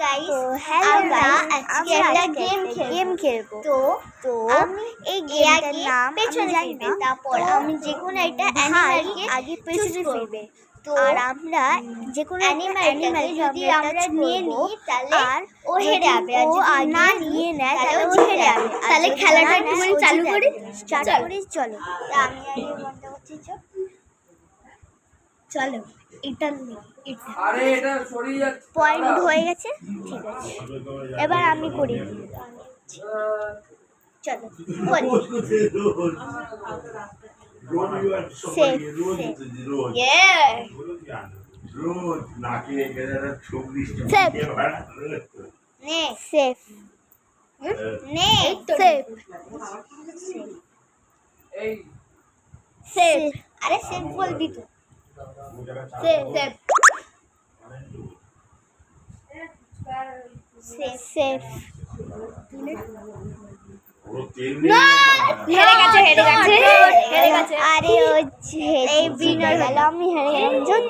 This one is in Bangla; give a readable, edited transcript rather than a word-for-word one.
গাইস আমরা আজকে একটা গেম খেলবো। তো আমি এই গেমটার নাম পেছনে ফিরবে, তারপর আমি যে কোনো একটা অ্যানিমালকে আগে পেছনে ফিরবে। তো আর আমরা যে কোনো অ্যানিমাল যদি আমরা নিয়ে নিই তাহলে ও হেরে যাবে, আর যদি না নিয়ে নেয় তাহলে ও হেরে যাবে। তাহলে খেলাটা একটু চালু করি, স্টার্ট করি। চলো আমি আগে বন্ধ করছি। চলো এটা পয়েন্ট হয়ে গেছে, ঠিক আছে। এবার আমি করি, চলো করি। সেফ সেফ সেফ, আরে সেফ বলবি তো। সেফ সেফ হেরে গেছে। আরে ও হেরে গেল, আমি হেরে গেলাম।